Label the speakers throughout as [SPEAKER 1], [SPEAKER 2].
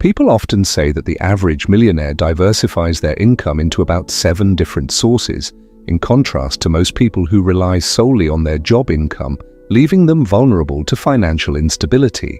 [SPEAKER 1] People often say that the average millionaire diversifies their income into about 7 different sources, in contrast to most people who rely solely on their job income, leaving them vulnerable to financial instability.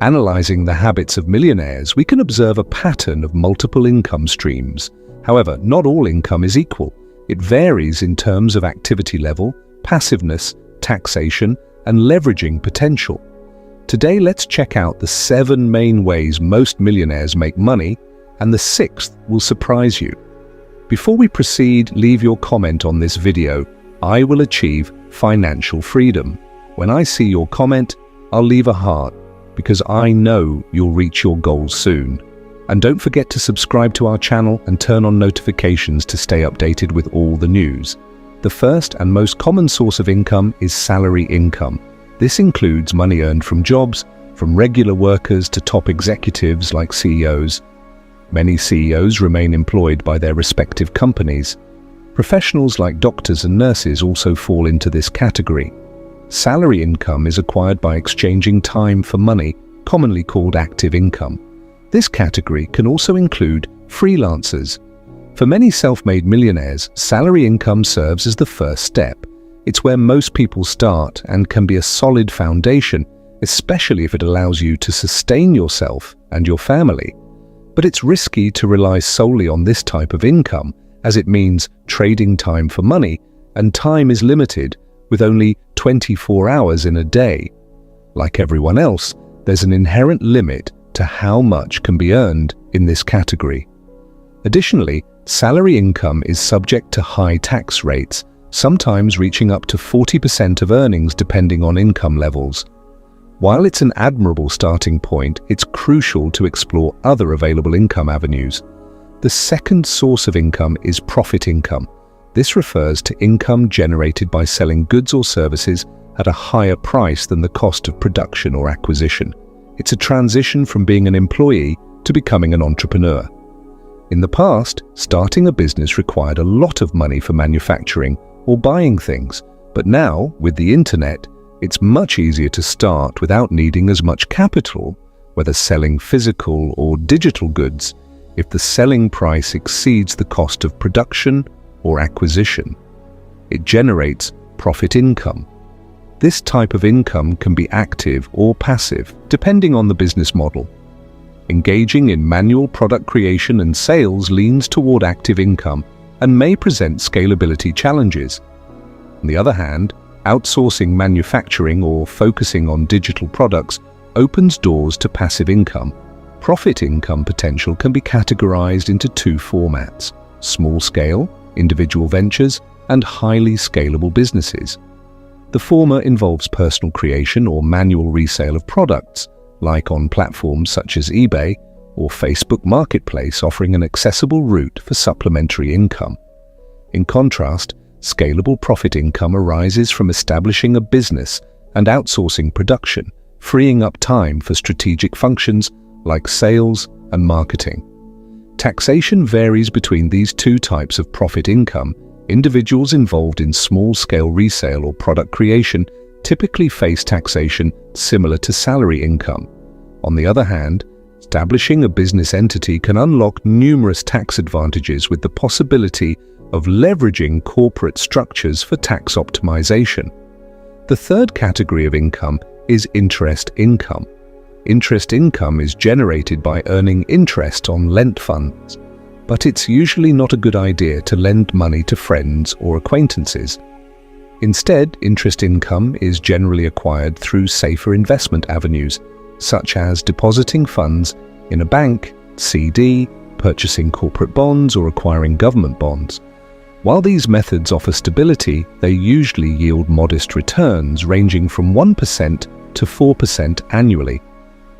[SPEAKER 1] Analyzing the habits of millionaires, we can observe a pattern of multiple income streams. However, not all income is equal. It varies in terms of activity level, passiveness, taxation, and leveraging potential. Today, let's check out the 7 main ways most millionaires make money, and the 6th will surprise you. Before we proceed, leave your comment on this video. I will achieve financial freedom. When I see your comment, I'll leave a heart, because I know you'll reach your goals soon. And don't forget to subscribe to our channel and turn on notifications to stay updated with all the news. The first and most common source of income is salary income. This includes money earned from jobs, from regular workers to top executives like CEOs. Many CEOs remain employed by their respective companies. Professionals like doctors and nurses also fall into this category. Salary income is acquired by exchanging time for money, commonly called active income. This category can also include freelancers. For many self-made millionaires, salary income serves as the first step. It's where most people start and can be a solid foundation, especially if it allows you to sustain yourself and your family. But it's risky to rely solely on this type of income, as it means trading time for money, and time is limited, with only 24 hours in a day. Like everyone else, there's an inherent limit to how much can be earned in this category. Additionally, salary income is subject to high tax rates, sometimes reaching up to 40% of earnings depending on income levels. While it's an admirable starting point, it's crucial to explore other available income avenues. The second source of income is profit income. This refers to income generated by selling goods or services at a higher price than the cost of production or acquisition. It's a transition from being an employee to becoming an entrepreneur. In the past, starting a business required a lot of money for manufacturing or buying things, but now, with the internet, it's much easier to start without needing as much capital, whether selling physical or digital goods, if the selling price exceeds the cost of production or acquisition. It generates profit income. This type of income can be active or passive, depending on the business model. Engaging in manual product creation and sales leans toward active income and may present scalability challenges. On the other hand, outsourcing manufacturing or focusing on digital products opens doors to passive income. Profit income potential can be categorized into 2 formats: small-scale, individual ventures, and highly scalable businesses. The former involves personal creation or manual resale of products, like on platforms such as eBay or Facebook Marketplace, offering an accessible route for supplementary income. In contrast, scalable profit income arises from establishing a business and outsourcing production, freeing up time for strategic functions like sales and marketing. Taxation varies between these 2 types of profit income. Individuals involved in small-scale resale or product creation typically face taxation similar to salary income. On the other hand, establishing a business entity can unlock numerous tax advantages with the possibility of leveraging corporate structures for tax optimization. The third category of income is interest income. Interest income is generated by earning interest on lent funds, but it's usually not a good idea to lend money to friends or acquaintances. Instead, interest income is generally acquired through safer investment avenues, such as depositing funds in a bank, CD, purchasing corporate bonds, or acquiring government bonds. While these methods offer stability, they usually yield modest returns ranging from 1% to 4% annually.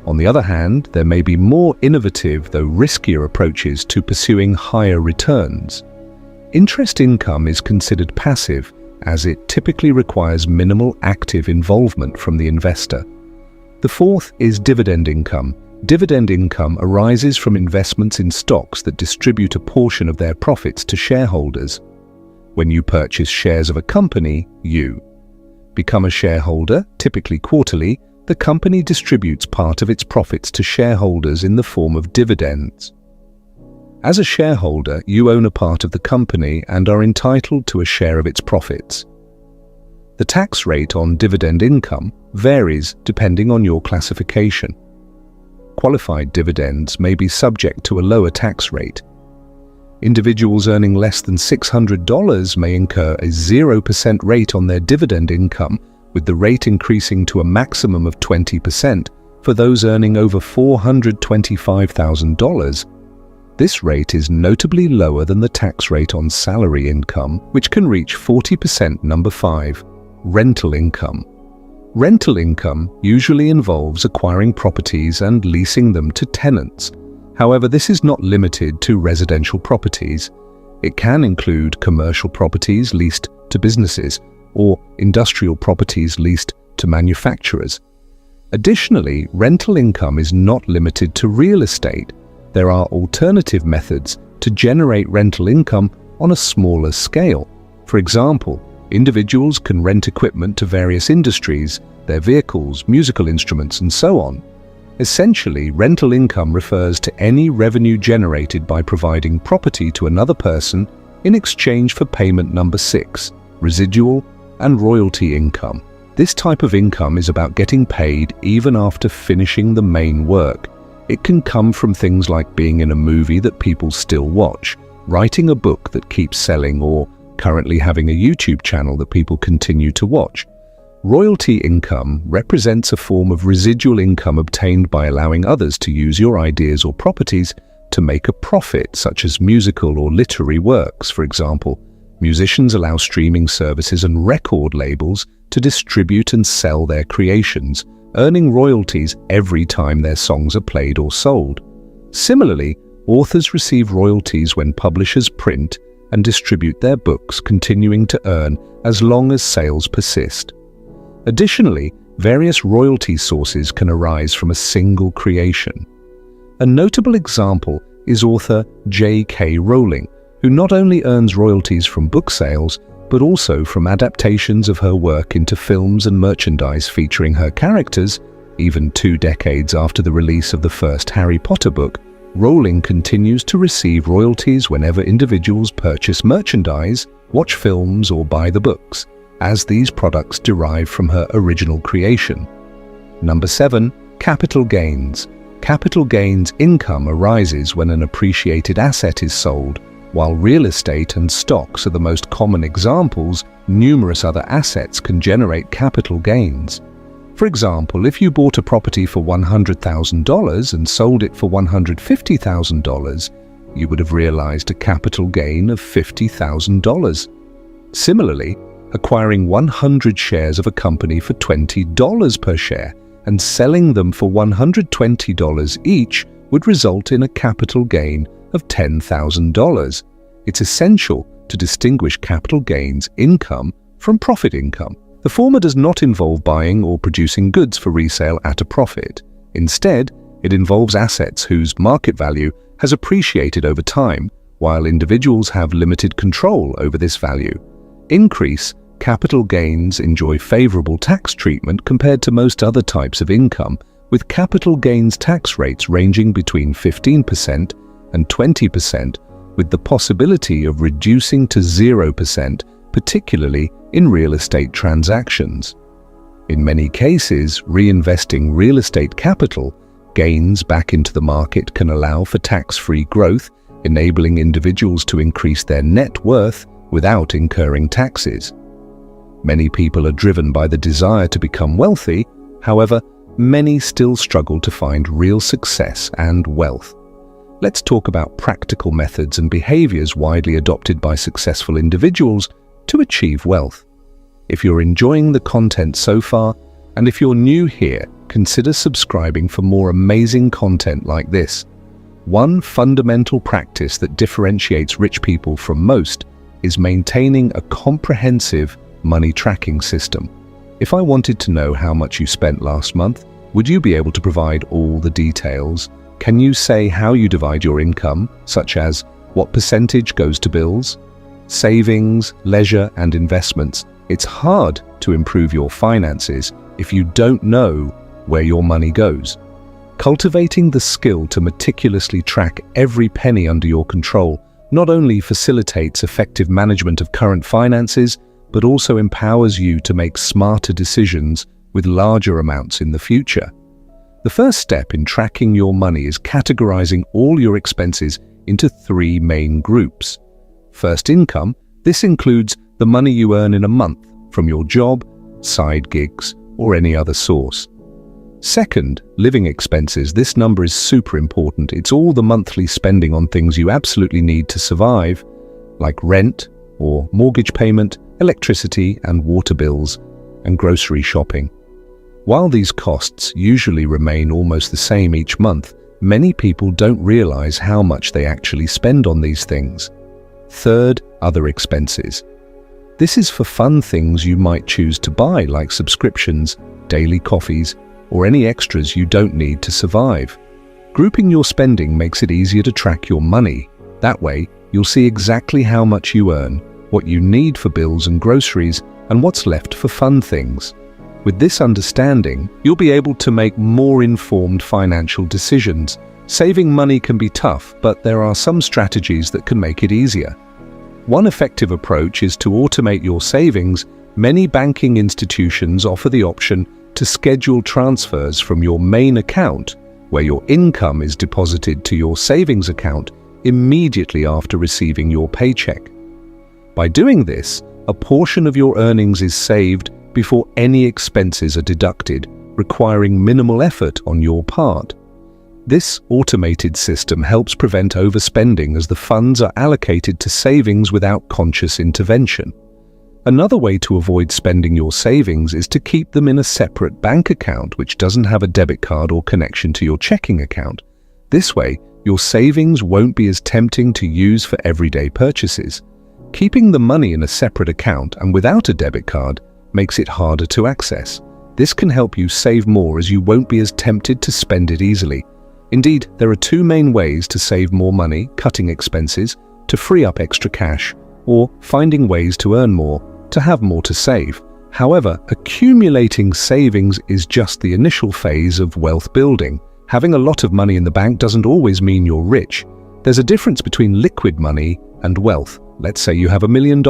[SPEAKER 1] On the other hand, there may be more innovative, though riskier approaches to pursuing higher returns. Interest income is considered passive, as it typically requires minimal active involvement from the investor. The fourth is dividend income. Dividend income arises from investments in stocks that distribute a portion of their profits to shareholders. When you purchase shares of a company, you become a shareholder, typically quarterly, the company distributes part of its profits to shareholders in the form of dividends. As a shareholder, you own a part of the company and are entitled to a share of its profits. The tax rate on dividend income varies depending on your classification. Qualified dividends may be subject to a lower tax rate. Individuals earning less than $600 may incur a 0% rate on their dividend income, with the rate increasing to a maximum of 20% for those earning over $425,000. This rate is notably lower than the tax rate on salary income, which can reach 40%. Number 5. Rental income. Rental income usually involves acquiring properties and leasing them to tenants. However, this is not limited to residential properties. It can include commercial properties leased to businesses or industrial properties leased to manufacturers. Additionally, rental income is not limited to real estate. There are alternative methods to generate rental income on a smaller scale. For example, individuals can rent equipment to various industries, their vehicles, musical instruments, and so on. Essentially, rental income refers to any revenue generated by providing property to another person in exchange for payment. Number 6. Residual and royalty income. This type of income is about getting paid even after finishing the main work. It can come from things like being in a movie that people still watch, writing a book that keeps selling, or currently having a YouTube channel that people continue to watch. Royalty income represents a form of residual income obtained by allowing others to use your ideas or properties to make a profit, such as musical or literary works. For example, musicians allow streaming services and record labels to distribute and sell their creations, earning royalties every time their songs are played or sold. Similarly, authors receive royalties when publishers print and distribute their books, continuing to earn as long as sales persist. Additionally, various royalty sources can arise from a single creation. A notable example is author J.K. Rowling, who not only earns royalties from book sales, but also from adaptations of her work into films and merchandise featuring her characters. Even 2 decades after the release of the first Harry Potter book, Rowling continues to receive royalties whenever individuals purchase merchandise, watch films, or buy the books, as these products derive from her original creation. Number 7. Capital gains. Capital gains income arises when an appreciated asset is sold. While real estate and stocks are the most common examples, numerous other assets can generate capital gains. For example, if you bought a property for $100,000 and sold it for $150,000, you would have realized a capital gain of $50,000. Similarly, acquiring 100 shares of a company for $20 per share and selling them for $120 each would result in a capital gain of $10,000. It's essential to distinguish capital gains income from profit income. The former does not involve buying or producing goods for resale at a profit. Instead, it involves assets whose market value has appreciated over time, while individuals have limited control over this value. Capital gains enjoy favorable tax treatment compared to most other types of income, with capital gains tax rates ranging between 15% and 20%, with the possibility of reducing to 0%, particularly in real estate transactions. In many cases, reinvesting real estate capital gains back into the market can allow for tax-free growth, enabling individuals to increase their net worth without incurring taxes. Many people are driven by the desire to become wealthy. However, many still struggle to find real success and wealth. Let's talk about practical methods and behaviors widely adopted by successful individuals to achieve wealth. If you're enjoying the content so far, and if you're new here, consider subscribing for more amazing content like this. One fundamental practice that differentiates rich people from most is maintaining a comprehensive money tracking system. If I wanted to know how much you spent last month, would you be able to provide all the details? Can you say how you divide your income, such as what percentage goes to bills, savings, leisure, and investments? It's hard to improve your finances if you don't know where your money goes. Cultivating the skill to meticulously track every penny under your control not only facilitates effective management of current finances, but also empowers you to make smarter decisions with larger amounts in the future. The first step in tracking your money is categorizing all your expenses into 3 main groups. First, income. This includes the money you earn in a month from your job, side gigs, or any other source. Second, living expenses. This number is super important. It's all the monthly spending on things you absolutely need to survive, like rent or mortgage payment, electricity and water bills, and grocery shopping. While these costs usually remain almost the same each month, many people don't realize how much they actually spend on these things. Third, other expenses. This is for fun things you might choose to buy, like subscriptions, daily coffees, or any extras you don't need to survive. Grouping your spending makes it easier to track your money. That way, you'll see exactly how much you earn, what you need for bills and groceries, and what's left for fun things. With this understanding, you'll be able to make more informed financial decisions. Saving money can be tough, but there are some strategies that can make it easier. One effective approach is to automate your savings. Many banking institutions offer the option to schedule transfers from your main account, where your income is deposited, to your savings account immediately after receiving your paycheck. By doing this, a portion of your earnings is saved before any expenses are deducted, requiring minimal effort on your part. This automated system helps prevent overspending, as the funds are allocated to savings without conscious intervention. Another way to avoid spending your savings is to keep them in a separate bank account which doesn't have a debit card or connection to your checking account. This way, your savings won't be as tempting to use for everyday purchases. Keeping the money in a separate account and without a debit card makes it harder to access. This can help you save more, as you won't be as tempted to spend it easily. Indeed, there are 2 main ways to save more money: cutting expenses to free up extra cash, or finding ways to earn more to have more to save. However, accumulating savings is just the initial phase of wealth building. Having a lot of money in the bank doesn't always mean you're rich. There's a difference between liquid money and wealth. Let's say you have $1 million.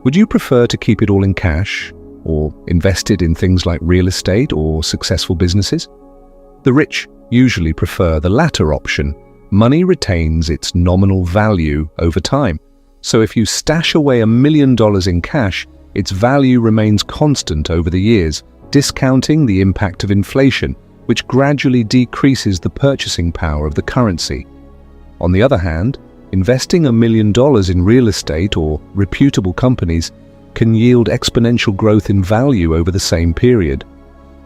[SPEAKER 1] Would you prefer to keep it all in cash, or invested in things like real estate or successful businesses? The rich usually prefer the latter option. Money retains its nominal value over time. So if you stash away $1 million in cash, its value remains constant over the years, discounting the impact of inflation, which gradually decreases the purchasing power of the currency. On the other hand, investing $1 million in real estate or reputable companies can yield exponential growth in value over the same period.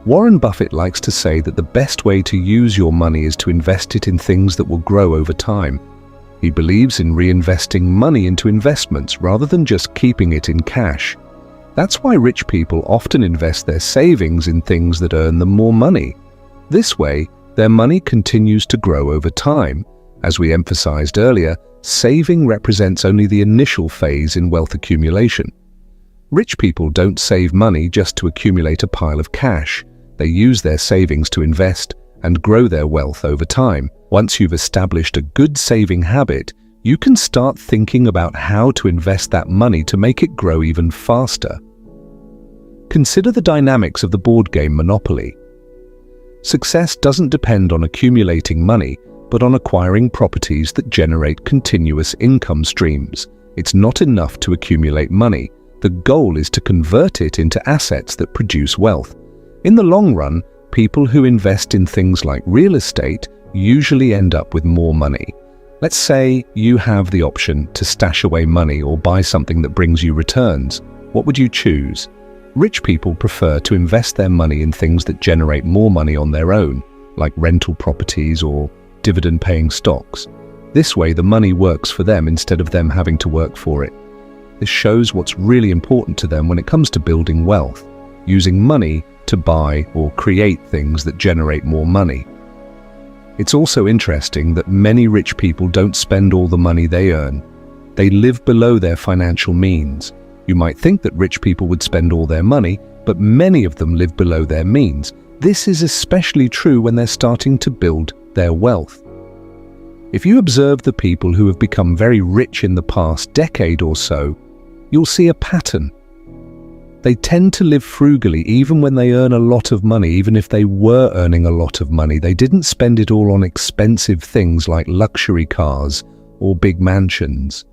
[SPEAKER 1] Warren Buffett likes to say that the best way to use your money is to invest it in things that will grow over time. He believes in reinvesting money into investments rather than just keeping it in cash. That's why rich people often invest their savings in things that earn them more money. This way, their money continues to grow over time. As we emphasized earlier, saving represents only the initial phase in wealth accumulation. Rich people don't save money just to accumulate a pile of cash. They use their savings to invest and grow their wealth over time. Once you've established a good saving habit, you can start thinking about how to invest that money to make it grow even faster. Consider the dynamics of the board game Monopoly. Success doesn't depend on accumulating money, but on acquiring properties that generate continuous income streams. It's not enough to accumulate money. The goal is to convert it into assets that produce wealth. In the long run, people who invest in things like real estate usually end up with more money. Let's say you have the option to stash away money or buy something that brings you returns. What would you choose? Rich people prefer to invest their money in things that generate more money on their own, like rental properties or dividend-paying stocks. This way, the money works for them instead of them having to work for it. This shows what's really important to them when it comes to building wealth, using money to buy or create things that generate more money. It's also interesting that many rich people don't spend all the money they earn. They live below their financial means. You might think that rich people would spend all their money, but many of them live below their means. This is especially true when they're starting to build their wealth. If you observe the people who have become very rich in the past decade or so, you'll see a pattern. They tend to live frugally even when they earn a lot of money. Even if they were earning a lot of money, they didn't spend it all on expensive things like luxury cars or big mansions.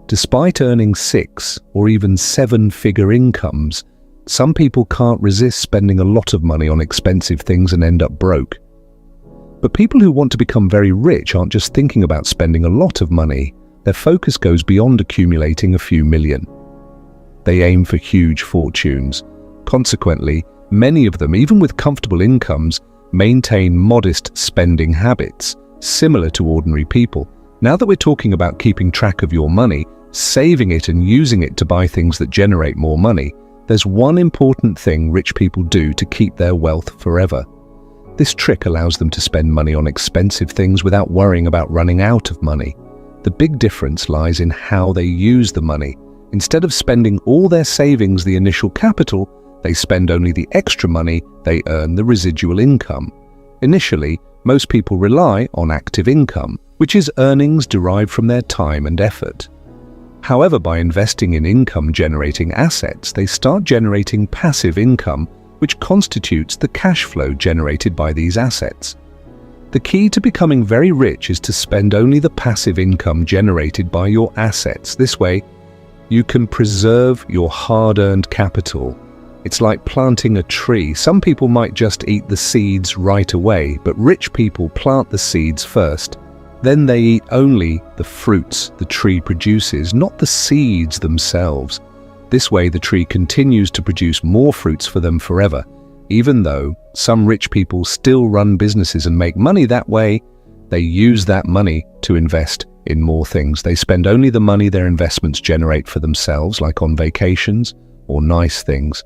[SPEAKER 1] Despite earning 6 or even 7-figure incomes, some people can't resist spending a lot of money on expensive things and end up broke. But people who want to become very rich aren't just thinking about spending a lot of money. Their focus goes beyond accumulating a few million. They aim for huge fortunes. Consequently, many of them, even with comfortable incomes, maintain modest spending habits, similar to ordinary people. Now that we're talking about keeping track of your money, saving it and using it to buy things that generate more money, there's one important thing rich people do to keep their wealth forever. This trick allows them to spend money on expensive things without worrying about running out of money. The big difference lies in how they use the money. Instead of spending all their savings, the initial capital, they spend only the extra money they earn, the residual income. Initially, most people rely on active income, which is earnings derived from their time and effort. However, by investing in income-generating assets, they start generating passive income, which constitutes the cash flow generated by these assets. The key to becoming very rich is to spend only the passive income generated by your assets. This way, you can preserve your hard-earned capital. It's like planting a tree. Some people might just eat the seeds right away, but rich people plant the seeds first. Then they eat only the fruits the tree produces, not the seeds themselves. This way the tree continues to produce more fruits for them forever. Even though some rich people still run businesses and make money that way, they use that money to invest in more things. They spend only the money their investments generate for themselves, like on vacations or nice things.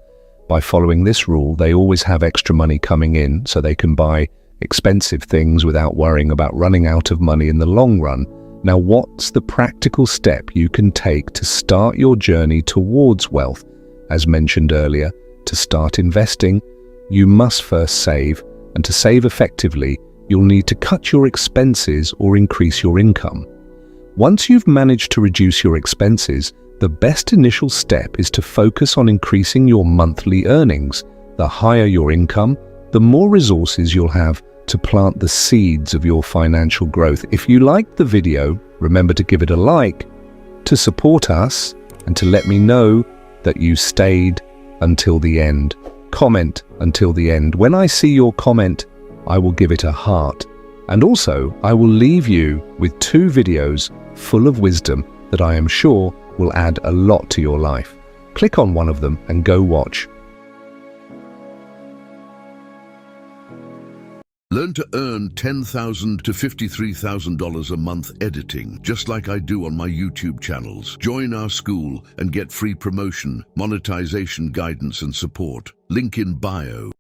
[SPEAKER 1] By following this rule, they always have extra money coming in so they can buy expensive things without worrying about running out of money in the long run. Now, what's the practical step you can take to start your journey towards wealth? As mentioned earlier, to start investing, you must first save, and to save effectively, you'll need to cut your expenses or increase your income. Once you've managed to reduce your expenses, the best initial step is to focus on increasing your monthly earnings. The higher your income, the more resources you'll have to plant the seeds of your financial growth. If you liked the video, remember to give it a like to support us and to let me know that you stayed until the end. Comment until the end. When I see your comment, I will give it a heart. And also, I will leave you with 2 videos full of wisdom that I am sure will add a lot to your life. Click on one of them and go watch.
[SPEAKER 2] Learn to earn $10,000 to $53,000 a month editing, just like I do on my YouTube channels. Join our school and get free promotion, monetization guidance and support. Link in bio.